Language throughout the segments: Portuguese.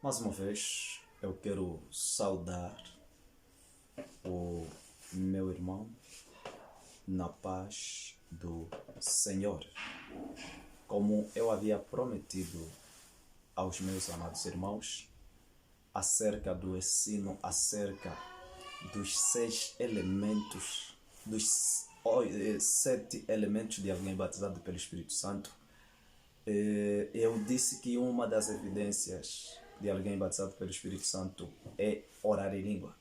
Mais uma vez, eu quero saudar o meu irmão na paz do Senhor. Como eu havia prometido aos meus amados irmãos, acerca do ensino, acerca dos 7 elementos de alguém batizado pelo Espírito Santo, eu disse que uma das evidências de alguém batizado pelo Espírito Santo é orar em língua.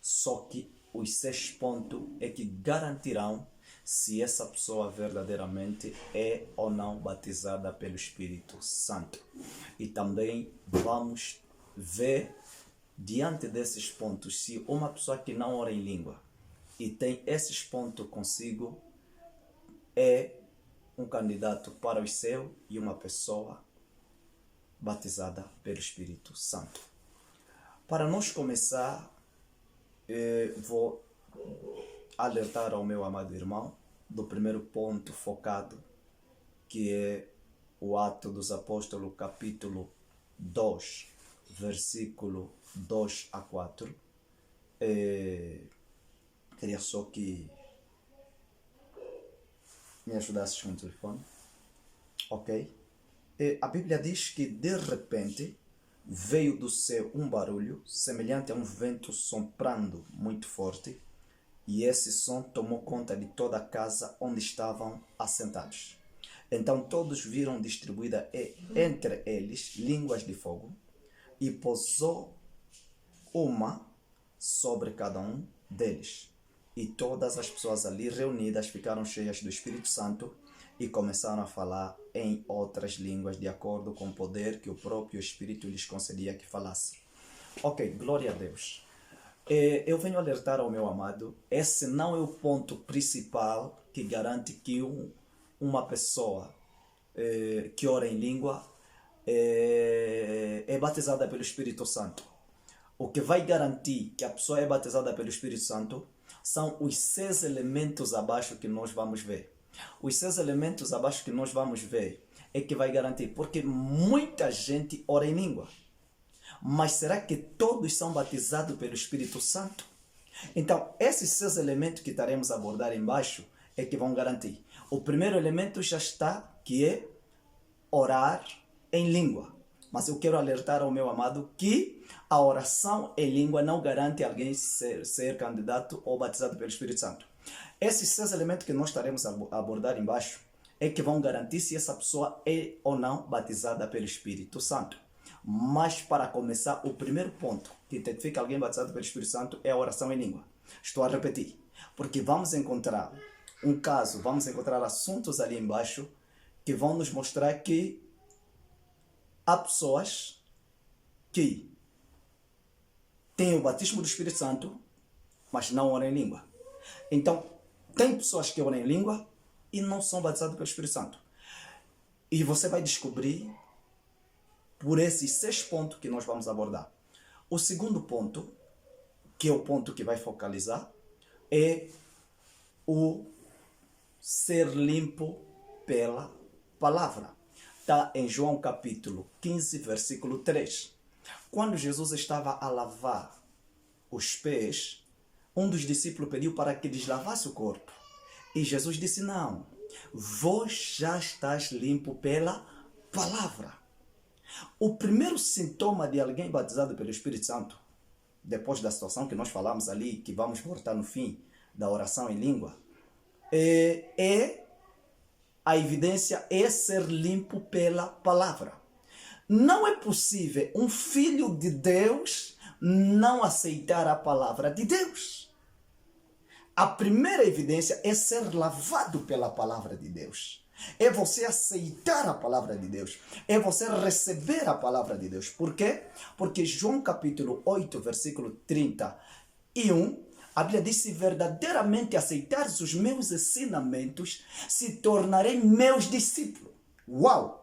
Só que os 6 pontos é que garantirão se essa pessoa verdadeiramente é ou não batizada pelo Espírito Santo. E também vamos ver, diante desses pontos, se uma pessoa que não ora em língua e tem esses pontos consigo é um candidato para o céu e uma pessoa batizada pelo Espírito Santo. Para nós começar, vou alertar ao meu amado irmão do primeiro ponto focado, que é o Atos dos Apóstolos, capítulo 2, versículo 2 a 4. Queria só que me ajudasses com o telefone. Ok? A Bíblia diz que de repente veio do céu um barulho semelhante a um vento soprando muito forte, e esse som tomou conta de toda a casa onde estavam assentados. Então todos viram distribuída entre eles línguas de fogo, e pousou uma sobre cada um deles. E todas as pessoas ali reunidas ficaram cheias do Espírito Santo e começaram a falar em outras línguas de acordo com o poder que o próprio Espírito lhes concedia que falasse. Ok, glória a Deus. Eu venho alertar ao meu amado, esse não é o ponto principal que garante que uma pessoa que ora em língua é batizada pelo Espírito Santo. O que vai garantir que a pessoa é batizada pelo Espírito Santo são os 6 elementos abaixo que nós vamos ver. Os 6 elementos abaixo que nós vamos ver é que vai garantir, porque muita gente ora em língua. Mas será que todos são batizados pelo Espírito Santo? Então, esses 6 elementos que estaremos a abordar embaixo é que vão garantir. O primeiro elemento já está, que é orar em língua. Mas eu quero alertar ao meu amado que a oração em língua não garante alguém ser candidato ou batizado pelo Espírito Santo. Esses 6 elementos que nós estaremos a abordar embaixo é que vão garantir se essa pessoa é ou não batizada pelo Espírito Santo. Mas para começar, o primeiro ponto que identifica alguém batizado pelo Espírito Santo é a oração em língua. Estou a repetir, porque vamos encontrar um caso, vamos encontrar assuntos ali embaixo que vão nos mostrar que há pessoas que têm o batismo do Espírito Santo, mas não oram em língua. Então, tem pessoas que oram em língua e não são batizadas pelo Espírito Santo. E você vai descobrir por esses 6 pontos que nós vamos abordar. O segundo ponto, que é o ponto que vai focalizar, é o ser limpo pela palavra. Está em João capítulo 15, versículo 3. Quando Jesus estava a lavar os pés, um dos discípulos pediu para que lhes lavasse o corpo. E Jesus disse: não, vós já estás limpo pela palavra. O primeiro sintoma de alguém batizado pelo Espírito Santo, depois da situação que nós falamos ali, que vamos voltar no fim da oração em língua, a evidência é ser limpo pela palavra. Não é possível um filho de Deus não aceitar a palavra de Deus. A primeira evidência é ser lavado pela palavra de Deus. É você aceitar a palavra de Deus. É você receber a palavra de Deus. Por quê? Porque João capítulo 8, versículo 31, a Bíblia diz: se verdadeiramente aceitares os meus ensinamentos, se tornarei meus discípulos. Uau!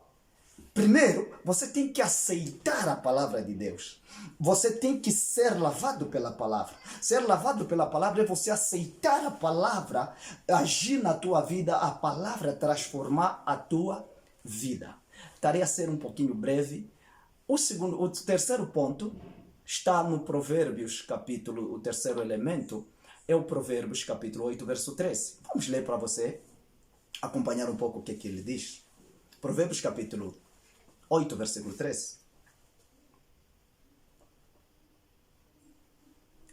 Primeiro, você tem que aceitar a palavra de Deus. Você tem que ser lavado pela palavra. Ser lavado pela palavra é você aceitar a palavra, agir na tua vida, a palavra transformar a tua vida. Estarei a ser um pouquinho breve. O terceiro ponto está no Provérbios, capítulo, o terceiro elemento é o Provérbios, capítulo 8, verso 13. Vamos ler para você acompanhar um pouco o que ele diz. Provérbios, capítulo 8, versículo 13.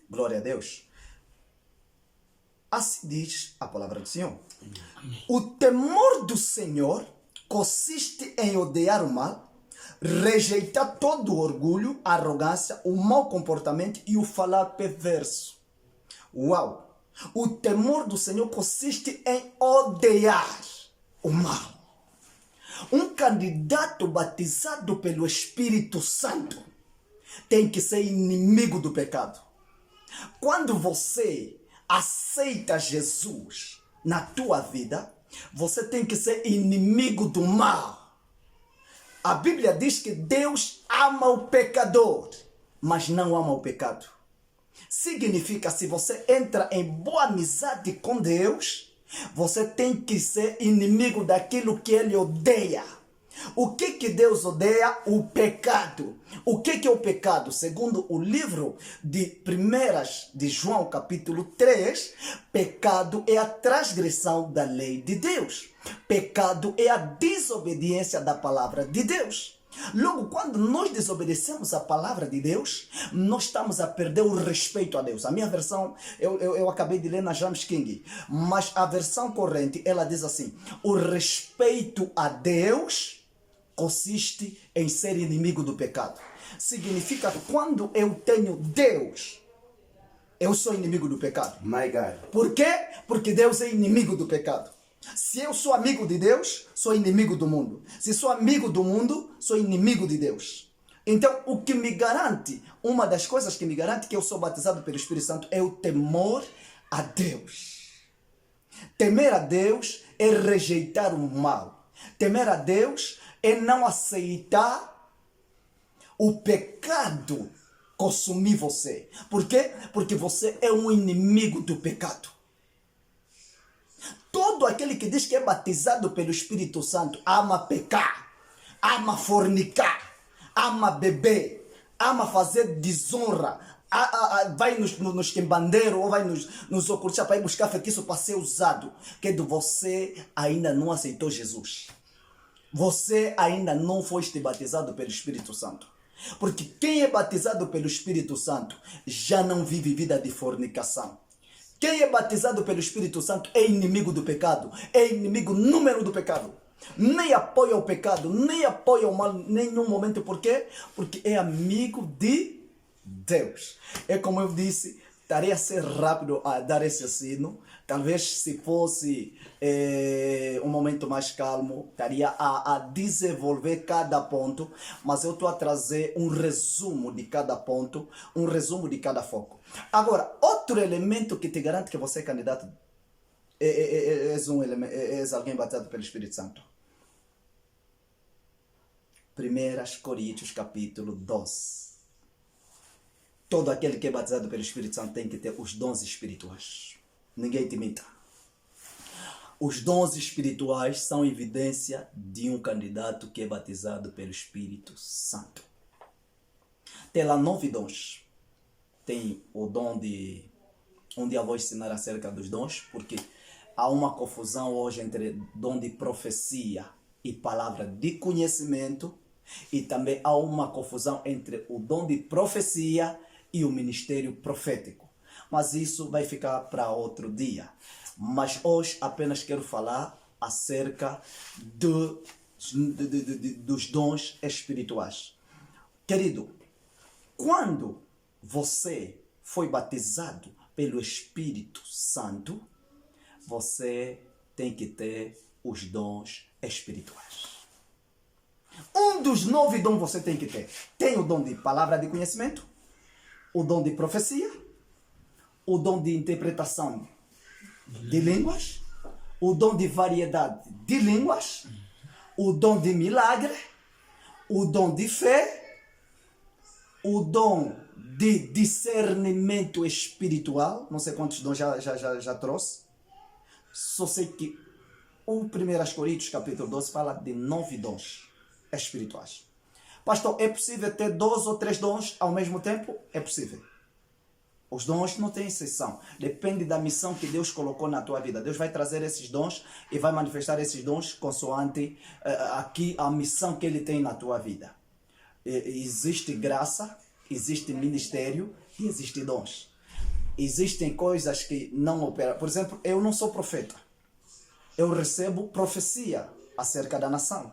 Glória a Deus. Assim diz a palavra do Senhor. O temor do Senhor consiste em odiar o mal, rejeitar todo o orgulho, a arrogância, o mau comportamento e o falar perverso. Uau! O temor do Senhor consiste em odiar o mal. Um candidato batizado pelo Espírito Santo tem que ser inimigo do pecado. Quando você aceita Jesus na tua vida, você tem que ser inimigo do mal. A Bíblia diz que Deus ama o pecador, mas não ama o pecado. Significa, se você entra em boa amizade com Deus, você tem que ser inimigo daquilo que Ele odeia. O que Deus odeia? O pecado. O que é o pecado? Segundo o livro de 1 de João, capítulo 3, pecado é a transgressão da lei de Deus. Pecado é a desobediência da palavra de Deus. Logo, quando nós desobedecemos a palavra de Deus, nós estamos a perder o respeito a Deus. A minha versão, eu acabei de ler na James King, mas a versão corrente, ela diz assim: o respeito a Deus consiste em ser inimigo do pecado. Significa que quando eu tenho Deus, eu sou inimigo do pecado. My God. Por quê? Porque Deus é inimigo do pecado. Se eu sou amigo de Deus, sou inimigo do mundo. Se sou amigo do mundo, sou inimigo de Deus. Então, o que me garante, uma das coisas que me garante que eu sou batizado pelo Espírito Santo é o temor a Deus. Temer a Deus é rejeitar o mal. Temer a Deus é não aceitar o pecado consumir você. Por quê? Porque você é um inimigo do pecado. Todo aquele que diz que é batizado pelo Espírito Santo ama pecar, ama fornicar, ama beber, ama fazer desonra, vai nos quembandeiros ou vai nos ocultar para ir buscar feitiço para ser usado. Que você ainda não aceitou Jesus. Você ainda não foste batizado pelo Espírito Santo. Porque quem é batizado pelo Espírito Santo já não vive vida de fornicação. Quem é batizado pelo Espírito Santo é inimigo do pecado, é inimigo número do pecado. Nem apoia o pecado, nem apoia o mal, em nenhum momento. Por quê? Porque é amigo de Deus. É como eu disse, estaria a ser rápido a dar esse ensino. Talvez se fosse um momento mais calmo, estaria a desenvolver cada ponto, mas eu estou a trazer um resumo de cada ponto, um resumo de cada foco. Agora, outro elemento que te garante que você é candidato, és alguém batizado pelo Espírito Santo. 1 Coríntios capítulo 12. Todo aquele que é batizado pelo Espírito Santo tem que ter os dons espirituais. Ninguém te imita. Os dons espirituais são evidência de um candidato que é batizado pelo Espírito Santo. Tem lá 9 dons. Tem o dom de... Um dia vou ensinar acerca dos dons, porque há uma confusão hoje entre dom de profecia e palavra de conhecimento, e também há uma confusão entre o dom de profecia e o ministério profético. Mas isso vai ficar para outro dia. Mas hoje apenas quero falar acerca dos dons espirituais. Querido, quando você foi batizado pelo Espírito Santo, você tem que ter os dons espirituais. Um dos 9 dons você tem que ter. Tem o dom de palavra de conhecimento, o dom de profecia, o dom de interpretação de línguas, o dom de variedade de línguas, o dom de milagre, o dom de fé, o dom de discernimento espiritual. Não sei quantos dons já trouxe. Só sei que o 1 Coríntios capítulo 12 fala de 9 dons espirituais. Pastor, é possível ter 2 ou 3 dons ao mesmo tempo? É possível. Os dons não têm exceção. Depende da missão que Deus colocou na tua vida. Deus vai trazer esses dons e vai manifestar esses dons consoante aqui a missão que Ele tem na tua vida. Existe graça, existe ministério e existe dons. Existem coisas que não operam. Por exemplo, eu não sou profeta. Eu recebo profecia acerca da nação.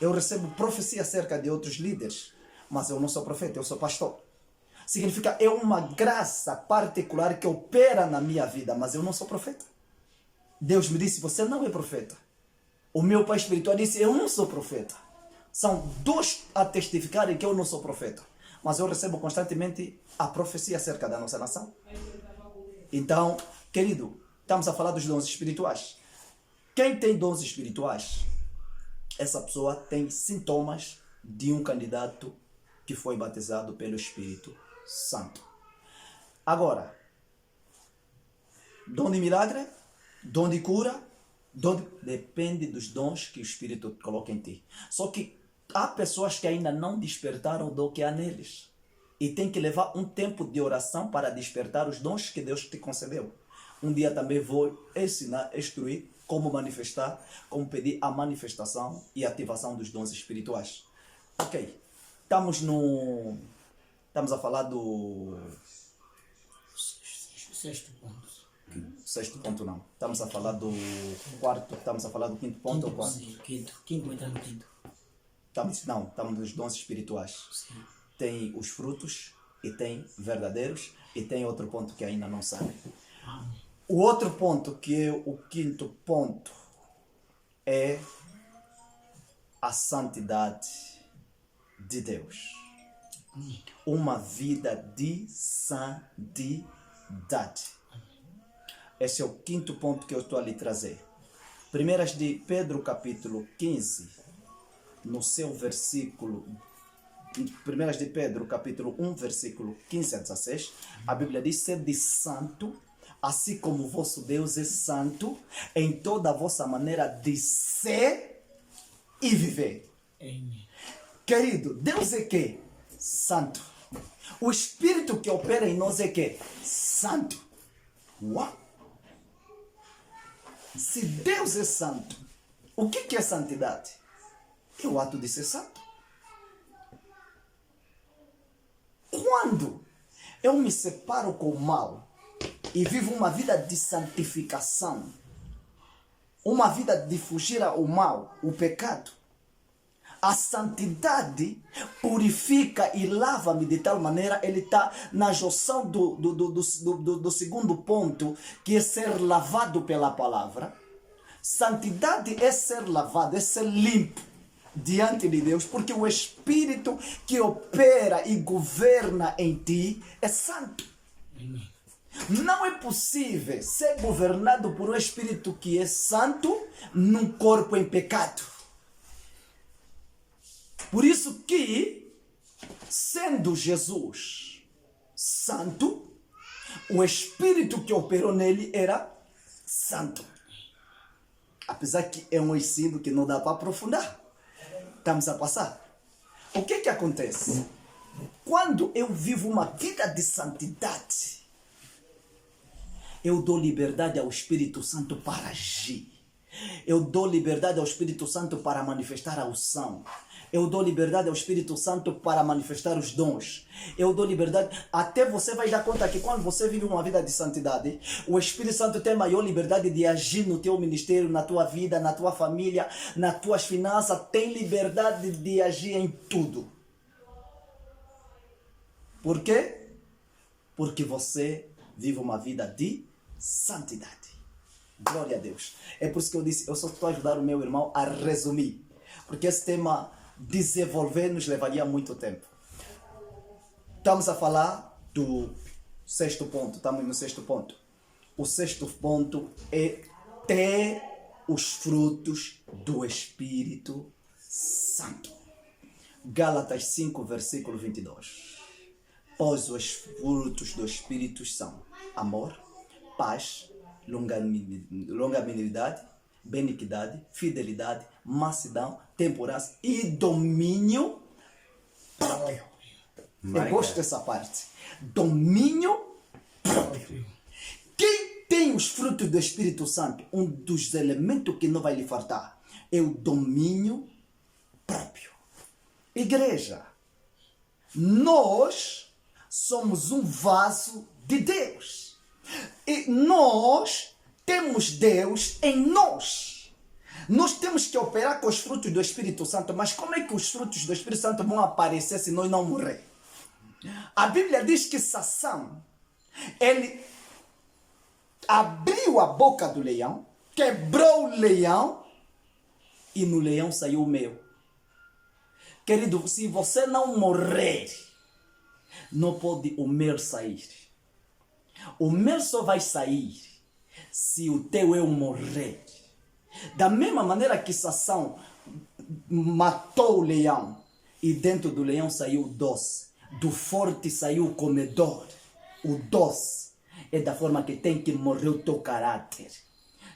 Eu recebo profecia acerca de outros líderes. Mas eu não sou profeta, eu sou pastor. Significa, é uma graça particular que opera na minha vida, mas eu não sou profeta. Deus me disse, você não é profeta. O meu pai espiritual disse, eu não sou profeta. São 2 a testificarem que eu não sou profeta. Mas eu recebo constantemente a profecia acerca da nossa nação. Então, querido, estamos a falar dos dons espirituais. Quem tem dons espirituais, essa pessoa tem sintomas de um candidato que foi batizado pelo Espírito Santo. Agora, dom de milagre, dom de cura, depende dos dons que o Espírito coloca em ti. Só que há pessoas que ainda não despertaram o dom que há neles. E tem que levar um tempo de oração para despertar os dons que Deus te concedeu. Um dia também vou ensinar, instruir como manifestar, como pedir a manifestação e ativação dos dons espirituais. Ok, estamos a falar do 6º ponto. 6º ponto não. Estamos a falar do 4º, estamos a falar do 5º ponto ou 4º? Quinto, entrando no 5º. Estamos nos dons espirituais. Sim. Tem os frutos e tem verdadeiros e tem outro ponto que ainda não sabe. O outro ponto, que é o 5º ponto, é a santidade de Deus. Uma vida de santidade. Esse é o 5º ponto que eu estou a lhe trazer. 1 de Pedro capítulo 15, no seu versículo 1 de Pedro capítulo 1, versículo 15 a 16, a Bíblia diz, sede santo, assim como o vosso Deus é santo, em toda a vossa maneira de ser e viver. Amém. Querido, Deus é que? Santo. O Espírito que opera em nós é que? Santo. Uau! Se Deus é santo, o que é santidade? É o ato de ser santo. Quando eu me separo com o mal e vivo uma vida de santificação, uma vida de fugir ao mal, o pecado, a santidade purifica e lava-me de tal maneira, ele está na junção do segundo ponto, que é ser lavado pela palavra. Santidade é ser lavado, é ser limpo diante de Deus, porque o Espírito que opera e governa em ti é santo. Não é possível ser governado por um Espírito que é santo num corpo em pecado. Por isso que, sendo Jesus santo, o Espírito que operou nele era santo. Apesar que é um ensino que não dá para aprofundar. Estamos a passar. O que acontece? Quando eu vivo uma vida de santidade, eu dou liberdade ao Espírito Santo para agir. Eu dou liberdade ao Espírito Santo para manifestar a unção. Eu dou liberdade ao Espírito Santo para manifestar os dons. Eu dou liberdade. Até você vai dar conta que quando você vive uma vida de santidade, o Espírito Santo tem maior liberdade de agir no teu ministério, na tua vida, na tua família, nas tuas finanças. Tem liberdade de agir em tudo. Por quê? Porque você vive uma vida de santidade. Glória a Deus. É por isso que eu disse, eu só estou a ajudar o meu irmão a resumir. Porque esse tema desenvolver nos levaria muito tempo. Estamos a falar do 6º ponto. Estamos no 6º ponto. O 6º ponto é ter os frutos do Espírito Santo. Gálatas 5, versículo 22. Pois os frutos do Espírito são amor, paz, longanimidade, benignidade, fidelidade, mansidão, temperança e domínio próprio. Eu gosto dessa parte. Domínio próprio. Quem tem os frutos do Espírito Santo, um dos elementos que não vai lhe faltar é o domínio próprio. Igreja, nós somos um vaso de Deus. E nós temos Deus em nós. Nós temos que operar com os frutos do Espírito Santo, mas como é que os frutos do Espírito Santo vão aparecer se nós não morrer? A Bíblia diz que Sansão, ele abriu a boca do leão, quebrou o leão e no leão saiu o mel. Querido, se você não morrer, não pode o mel sair. O mel só vai sair se o teu eu morrer. Da mesma maneira que Sansão matou o leão e dentro do leão saiu o doce, do forte saiu o comedor. O doce é da forma que tem que morrer o teu caráter.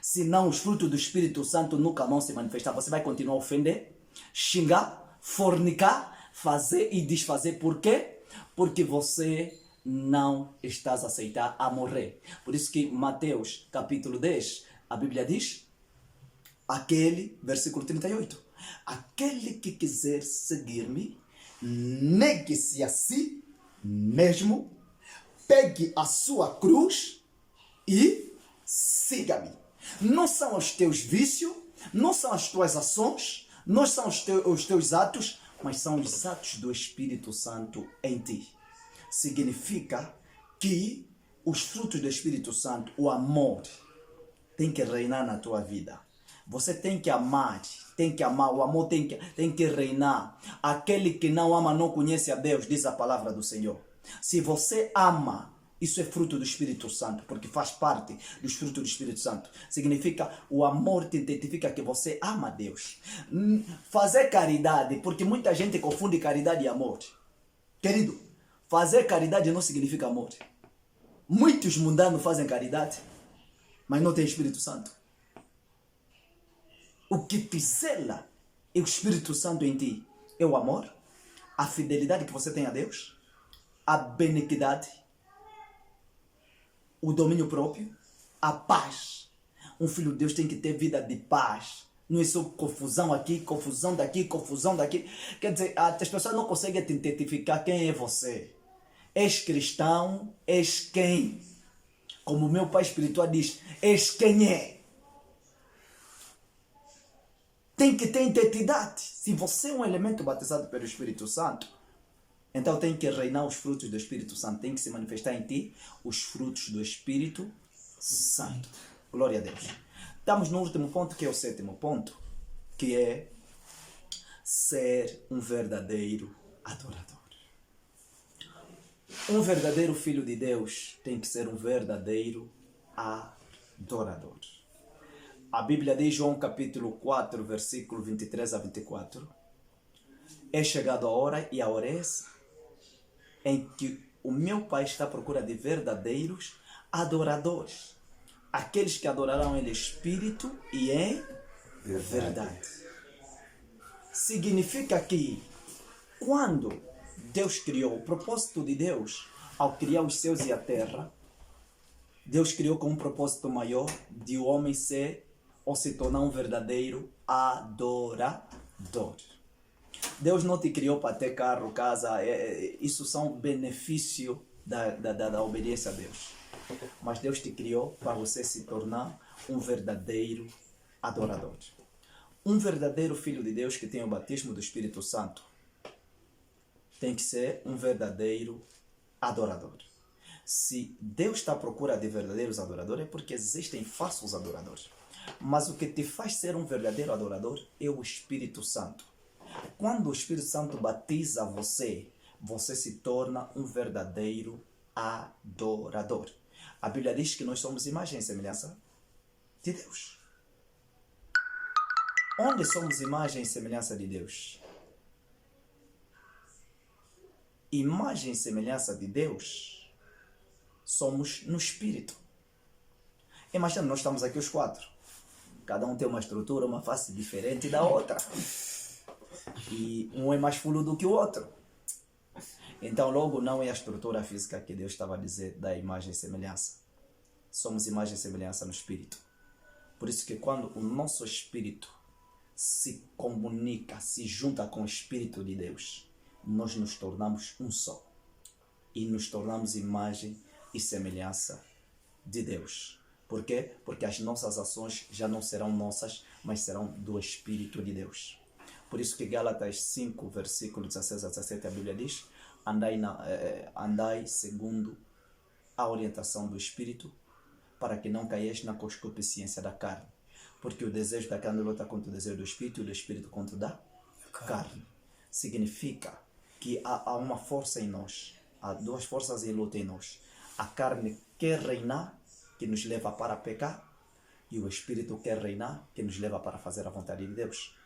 Senão os frutos do Espírito Santo nunca vão se manifestar. Você vai continuar a ofender, xingar, fornicar, fazer e desfazer. Por quê? Porque você não estás a aceitar a morrer. Por isso que Mateus capítulo 10, a Bíblia diz, versículo 38, aquele que quiser seguir-me, negue-se a si mesmo, pegue a sua cruz e siga-me. Não são os teus vícios, não são as tuas ações, não são os teus atos, mas são os atos do Espírito Santo em ti. Significa que os frutos do Espírito Santo, o amor, tem que reinar na tua vida. Você tem que amar, o amor tem que reinar. Aquele que não ama não conhece a Deus, diz a palavra do Senhor. Se você ama, isso é fruto do Espírito Santo, porque faz parte dos frutos do Espírito Santo. Significa, o amor te identifica que você ama a Deus. Fazer caridade, porque muita gente confunde caridade e amor. Querido, fazer caridade não significa amor. Muitos mundanos fazem caridade, mas não tem Espírito Santo. O que te zela é o Espírito Santo em ti. É o amor, a fidelidade que você tem a Deus, a benignidade, o domínio próprio, a paz. Um filho de Deus tem que ter vida de paz. Não é só confusão aqui, confusão daqui, confusão daqui. Quer dizer, as pessoas não conseguem te identificar quem é você. És cristão, és quem? Como meu pai espiritual diz, és quem é. Tem que ter identidade. Se você é um elemento batizado pelo Espírito Santo, então tem que reinar os frutos do Espírito Santo. Tem que se manifestar em ti os frutos do Espírito Santo. Glória a Deus. Estamos no último ponto, que é o sétimo ponto, que é ser um verdadeiro adorador. Um verdadeiro filho de Deus tem que ser um verdadeiro adorador. A Bíblia diz, João capítulo 4, versículo 23 a 24. É chegado a hora, e a hora é essa, em que o meu Pai está à procura de verdadeiros adoradores. Aqueles que adorarão Ele em espírito e em verdade. Significa que quando Deus criou, o propósito de Deus, ao criar os céus e a terra, Deus criou com um propósito maior de o homem ser ou se tornar um verdadeiro adorador. Deus não te criou para ter carro, casa, isso são benefícios da obediência a Deus. Mas Deus te criou para você se tornar um verdadeiro adorador. Um verdadeiro filho de Deus que tem o batismo do Espírito Santo tem que ser um verdadeiro adorador. Se Deus está à procura de verdadeiros adoradores, é porque existem falsos adoradores. Mas o que te faz ser um verdadeiro adorador é o Espírito Santo. Quando o Espírito Santo batiza você, você se torna um verdadeiro adorador. A Bíblia diz que nós somos imagem e semelhança de Deus. Onde somos imagem e semelhança de Deus? Imagem e semelhança de Deus somos no Espírito. Imagina, nós estamos aqui os quatro. Cada um tem uma estrutura, uma face diferente da outra. E um é mais fulo do que o outro. Então, logo, não é a estrutura física que Deus estava a dizer da imagem e semelhança. Somos imagem e semelhança no espírito. Por isso que quando o nosso espírito se comunica, se junta com o espírito de Deus, nós nos tornamos um só. E nos tornamos imagem e semelhança de Deus. Por quê? Porque as nossas ações já não serão nossas, mas serão do Espírito de Deus. Por isso que Gálatas 5, versículo 16 a 17, a Bíblia diz: andai segundo a orientação do Espírito, para que não caias na concupiscência da carne. Porque o desejo da carne luta contra o desejo do Espírito e o do Espírito contra o da carne. Significa que há uma força em nós, há duas forças em luta em nós. A carne quer reinar, que nos leva para pecar, e o Espírito quer reinar, que nos leva para fazer a vontade de Deus.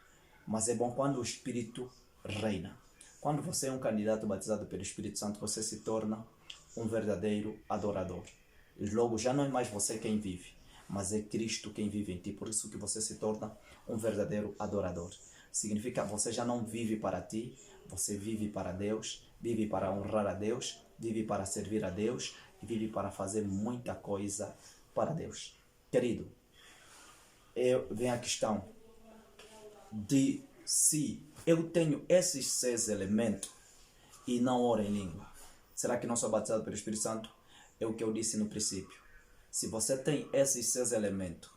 Mas é bom quando o Espírito reina. Quando você é um candidato batizado pelo Espírito Santo, você se torna um verdadeiro adorador. E logo já não é mais você quem vive, mas é Cristo quem vive em ti. Por isso que você se torna um verdadeiro adorador. Significa que você já não vive para ti, você vive para Deus, vive para honrar a Deus, vive para servir a Deus, e vive para fazer muita coisa para Deus. Querido, vem a questão de se eu tenho esses 6 elementos e não oro em língua, será que não sou batizado pelo Espírito Santo? É o que eu disse no princípio. Se você tem esses 6 elementos,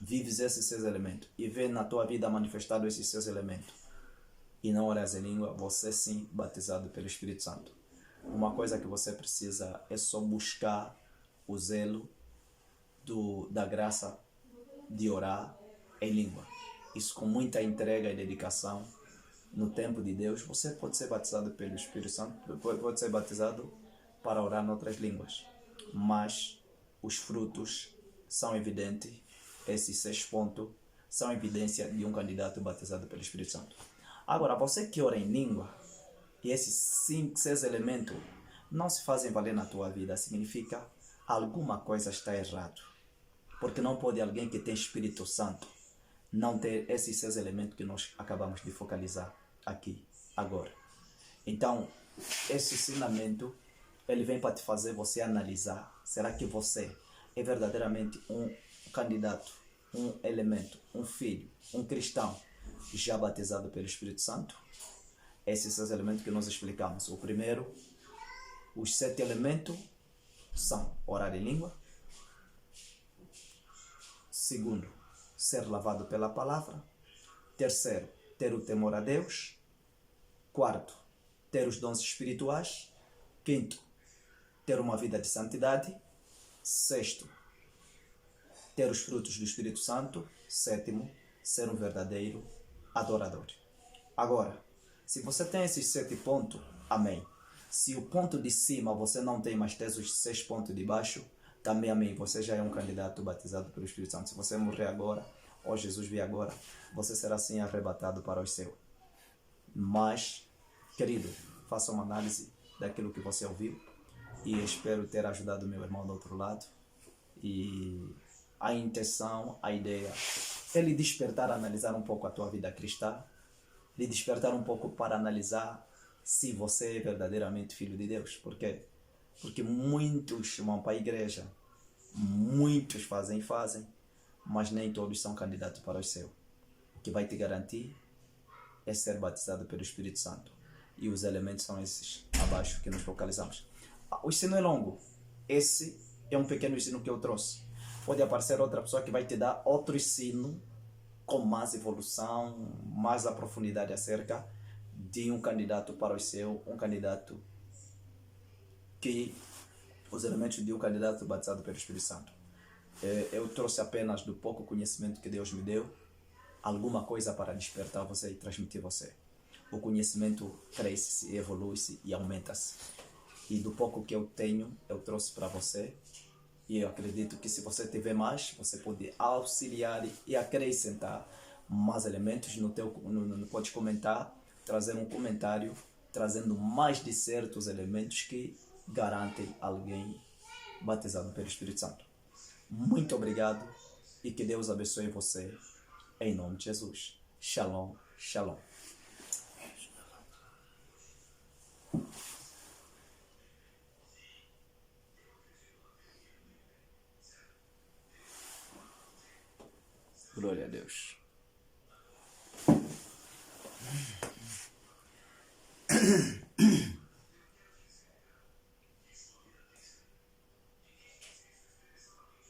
vives esses 6 elementos e vê na tua vida manifestado esses 6 elementos e não oras em língua, você sim batizado pelo Espírito Santo. Uma coisa que você precisa é só buscar o zelo da graça de orar em língua. Isso com muita entrega e dedicação no tempo de Deus, você pode ser batizado pelo Espírito Santo, pode ser batizado para orar em outras línguas. Mas os frutos são evidentes, esses 6 pontos são evidência de um candidato batizado pelo Espírito Santo. Agora, você que ora em língua, e esses 6 elementos não se fazem valer na tua vida, significa alguma coisa está errado. Porque não pode alguém que tem Espírito Santo não ter esses 6 elementos que nós acabamos de focalizar aqui, agora. Então, esse ensinamento, ele vem para te fazer você analisar, será que você é verdadeiramente um candidato, um elemento, um filho, um cristão já batizado pelo Espírito Santo? Esses 6 elementos que nós explicamos. O primeiro, os 7 elementos são orar em língua. Segundo, ser lavado pela palavra. Terceiro, ter o temor a Deus. Quarto, ter os dons espirituais. Quinto, ter uma vida de santidade. Sexto, ter os frutos do Espírito Santo. Sétimo, ser um verdadeiro adorador. Agora, se você tem esses 7 pontos, amém. Se o ponto de cima você não tem, mas tem os 6 pontos de baixo, também amém. Você já é um candidato batizado pelo Espírito Santo. Se você morrer agora, ou Jesus vir agora, você será assim arrebatado para o céu. Mas, querido, faça uma análise daquilo que você ouviu e espero ter ajudado meu irmão do outro lado. E a intenção, a ideia é lhe despertar a analisar um pouco a tua vida cristã, lhe despertar um pouco para analisar se você é verdadeiramente filho de Deus. Por quê? Porque muitos vão para a igreja, muitos fazem, mas nem todos são candidatos para o céu. O que vai te garantir é ser batizado pelo Espírito Santo. E os elementos são esses abaixo que nos focalizamos. O ensino é longo. Esse é um pequeno ensino que eu trouxe. Pode aparecer outra pessoa que vai te dar outro ensino com mais evolução, mais a profundidade acerca de um candidato para o céu, um candidato que os elementos de um candidato batizado pelo Espírito Santo. Eu trouxe apenas do pouco conhecimento que Deus me deu, alguma coisa para despertar você e transmitir você. O conhecimento cresce, evolui-se e aumenta-se. E do pouco que eu tenho, eu trouxe para você. E eu acredito que se você tiver mais, você pode auxiliar e acrescentar mais elementos pode comentar, trazer um comentário, trazendo mais de certos elementos que garantem alguém batizado pelo Espírito Santo. Muito obrigado e que Deus abençoe você em nome de Jesus. Shalom, shalom. Glória a Deus.